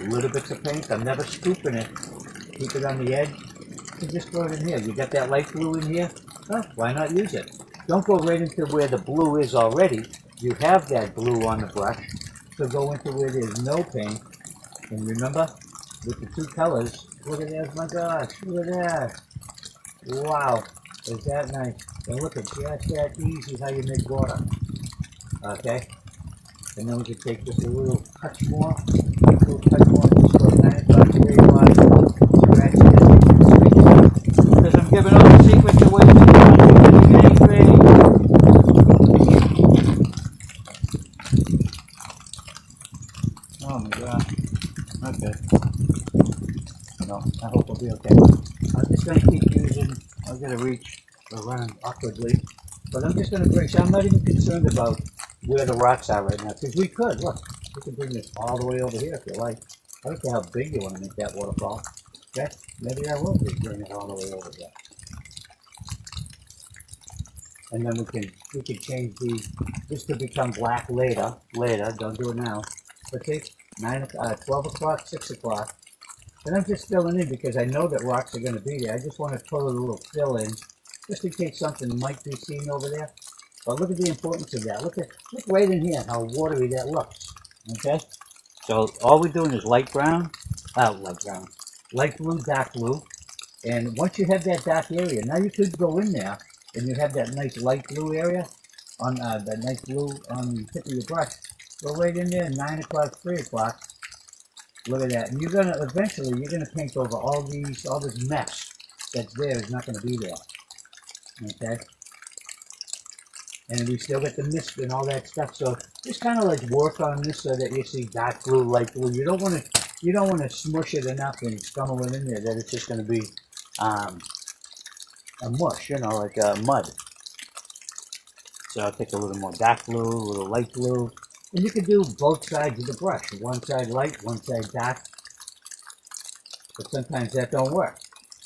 Little bits of paint. I'm never scooping it. Keep it on the edge. And just throw it in here. You got that light blue in here? Oh, why not use it? Don't go right into where the blue is already. You have that blue on the brush. So go into where there's no paint. And remember, with the two colors, look at that, my gosh, look at that. Wow, is that nice? And look at just that easy how you make water. Okay? And then we can take just a little touch more, just go 9 o'clock, 3 o'clock, scratch it, because I'm giving all the secrets away to you. Oh my god. Okay. No, I hope we'll be okay. I'm just going to keep using, I'm going to reach, we're running awkwardly. But I'm just going to bring, so I'm not even concerned about where the rocks are right now, because we could, look, we could bring this all the way over here if you like. I don't care how big you want to make that waterfall. Okay, maybe I will just bring it all the way over here. And then we can change this to become black later, don't do it now. But see, 12 o'clock, 6 o'clock. And I'm just filling in because I know that rocks are going to be there. I just want to put a little fill in, just in case something might be seen over there. But look at the importance of that. Look right in here how watery that looks. Okay? So all we're doing is light brown, light blue, dark blue. And once you have that dark area, now you could go in there and you have that nice light blue area on that nice blue on the tip of your brush. Go right in there, 9 o'clock, 3 o'clock. Look at that. And you're gonna eventually paint over all this mess that's there is not gonna be there. Okay? And we still get the mist and all that stuff. So just kind of like work on this so that you see dark blue, light blue. You don't want to smush it enough and scumble it in there that it's just going to be a mush, like mud. So I'll take a little more dark blue, a little light blue, and you can do both sides of the brush. One side light, one side dark. But sometimes that don't work.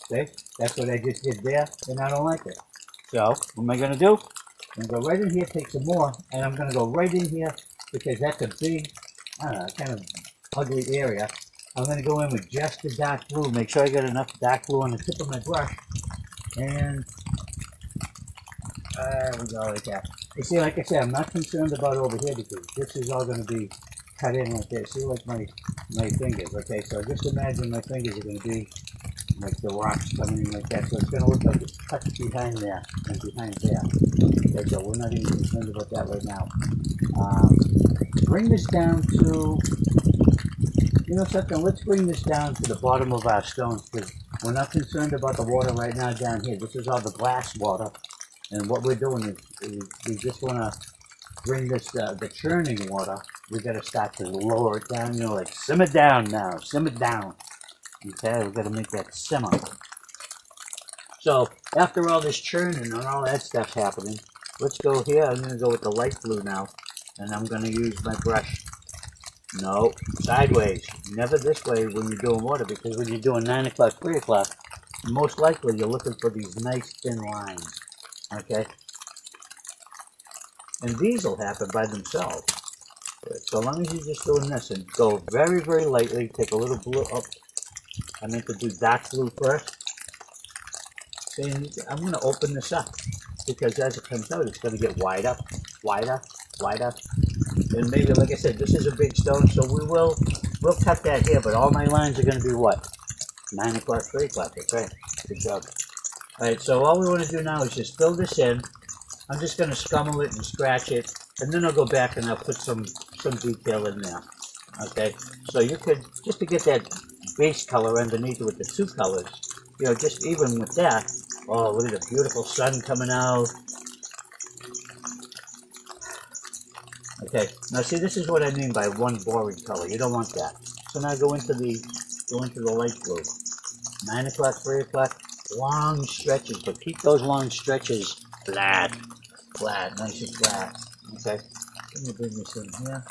See? That's what I just did there, and I don't like it. So what am I going to do? I'm going to go right in here, take some more, and I'm going to go right in here because that's a big, kind of ugly area. I'm going to go in with just the dark blue, make sure I got enough dark blue on the tip of my brush, and there we go like that. You see, like I said, I'm not concerned about over here because this is all going to be cut in like this. See, like my fingers, okay? So just imagine my fingers are going to be like the rocks coming in like that. So it's going to look like it's cut behind there and behind there. Okay, so we're not even concerned about that right now. Bring this down to, something, let's bring this down to the bottom of our stones because we're not concerned about the water right now down here. This is all the glass water. And what we're doing is we just want to bring this, the churning water, we got to start to lower it down, like simmer down now, simmer down. Okay, we've got to make that simmer. So after all this churning and all that stuff's happening, let's go here. I'm going to go with the light blue now, and I'm going to use my brush. No, sideways. Never this way when you're doing water, because when you're doing 9 o'clock, 3 o'clock, most likely you're looking for these nice thin lines. Okay? And these will happen by themselves. So long as you're just doing this and go very, very lightly, take a little blue up. I meant to do dark blue first. And I'm going to open this up because as it comes out, it's going to get wider, wider, wider. And maybe, like I said, this is a big stone, so we'll cut that here, but all my lines are going to be what? 9 o'clock, 3 o'clock, that's right. Good job. Alright, so all we want to do now is just fill this in. I'm just going to scummel it and scratch it, and then I'll go back and I'll put some detail in there. Okay, so you could, just to get that base color underneath it with the two colors, just even with that, oh, look at the beautiful sun coming out. Okay, now see, this is what I mean by one boring color. You don't want that. So now go into the light blue. 9 o'clock, 3 o'clock, long stretches, but keep those long stretches flat, nice and flat. Okay, let me bring this in here.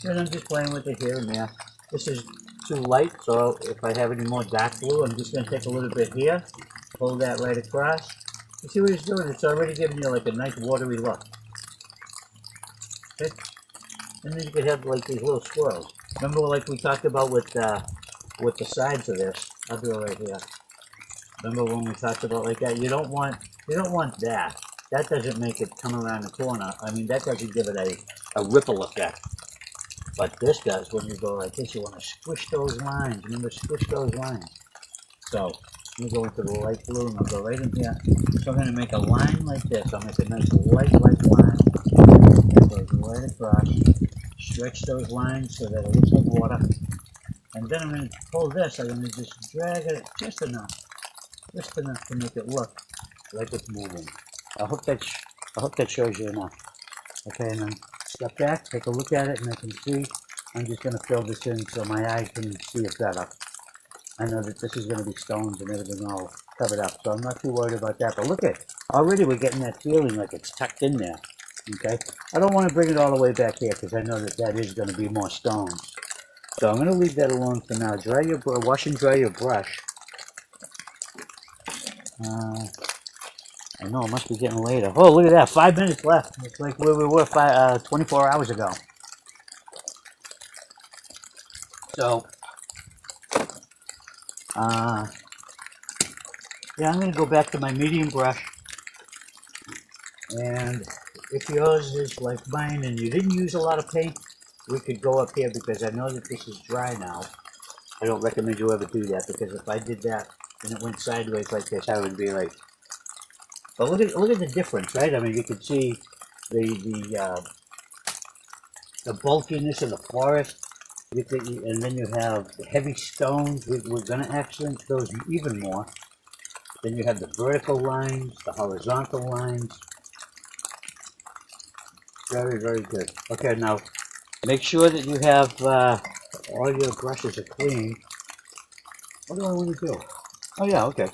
And I'm just playing with it here and there. This is too light, so if I have any more dark blue, I'm just going to take a little bit here, pull that right across. You see what it's doing? It's already giving you like a nice watery look. Okay? And then you could have like these little swirls. Remember, like we talked about with the sides of this. I'll do it right here. Remember when we talked about like that? You don't want that. That doesn't make it come around the corner. I mean, that doesn't give it a ripple effect. But this does. When you go like this, you want to squish those lines. Remember, squish those lines. So I'm going to go into the light blue and I'll go right in here. So I'm going to make a line like this. I'll make a nice light line. That goes right across. Stretch those lines so that it looks like water. And then I'm going to pull this. I'm going to just drag it just enough to make it look like it's moving. I hope that shows you enough. Okay, and then step back, take a look at it, and I can see. I'm just going to fill this in so my eyes can see it better. I know that this is going to be stones and everything all covered up, so I'm not too worried about that. But look at, already we're getting that feeling like it's tucked in there, okay? I don't want to bring it all the way back here because I know that that is going to be more stones. So I'm going to leave that alone for now. Wash and dry your brush. I know it must be getting later. Oh, look at that, 5 minutes left. It's like where we were 24 hours ago. So, yeah, I'm going to go back to my medium brush. And if yours is like mine and you didn't use a lot of paint, we could go up here because I know that this is dry now. I don't recommend you ever do that because if I did that and it went sideways like this, I would be like, but look at the difference, right? I mean, you can see the bulkiness of the forest, and then you have the heavy stones. We're going to accent those even more. Then you have the vertical lines, the horizontal lines. Very, very good. Okay, now make sure that you have all your brushes are clean. What do I want to do? Oh yeah, okay.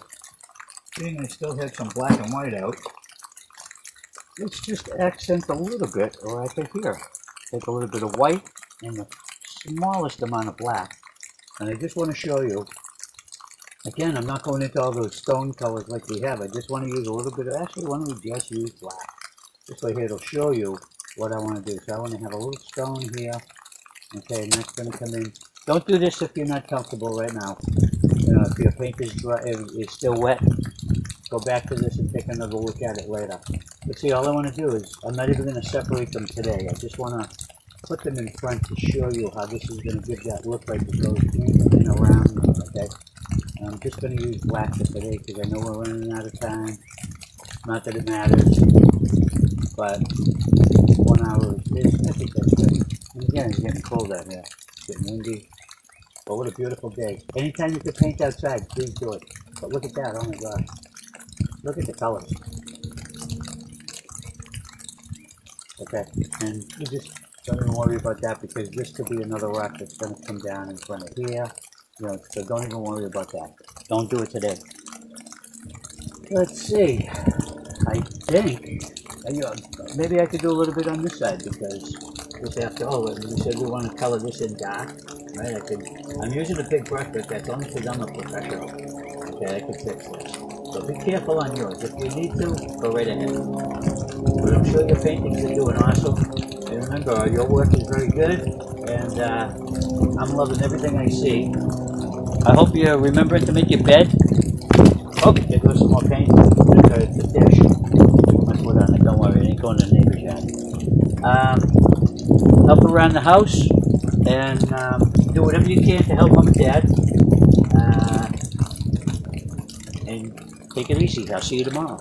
Seeing I still have some black and white out, let's just accent a little bit right here. Take a little bit of white and the smallest amount of black. And I just want to show you, again, I'm not going into all those stone colors like we have. I just want to use a little bit of, actually, why don't we just use black? This way here, it'll show you what I want to do. So I want to have a little stone here. Okay, and that's going to come in. Don't do this if you're not comfortable right now. If your paint is dry, is still wet, go back to this and take another look at it later. But see, all I want to do is, I'm not even going to separate them today. I just want to put them in front to show you how this is going to give that look like it goes in and around them, okay? And I'm just going to use black for today because I know we're running out of time. Not that it matters, but 1 hour is, I think that's good. And again, it's getting cold out here. It's getting windy. But what a beautiful day. Anytime you can paint outside, please do it. But look at that, oh my gosh. Look at the colors. Okay, and you just don't even worry about that because this could be another rock that's going to come down in front of here. You know, so don't even worry about that. Don't do it today. Let's see. I think maybe I could do a little bit on this side because this after all, we said we want to color this in dark, right? I'm using a big brush, but that's only because I'm a professional. Okay, I can fix this. So be careful on yours. If you need to, go right ahead. But I'm sure your paintings are doing awesome. And remember, your work is very good, and I'm loving everything I see. I hope you're remembering to make your bed. Oh, there goes some more paint. It's a dish. Much put on it. Don't worry, it ain't going to the neighbor's yard. Help around the house, and do whatever you can to help Mom and Dad. And take it easy. I'll see you tomorrow.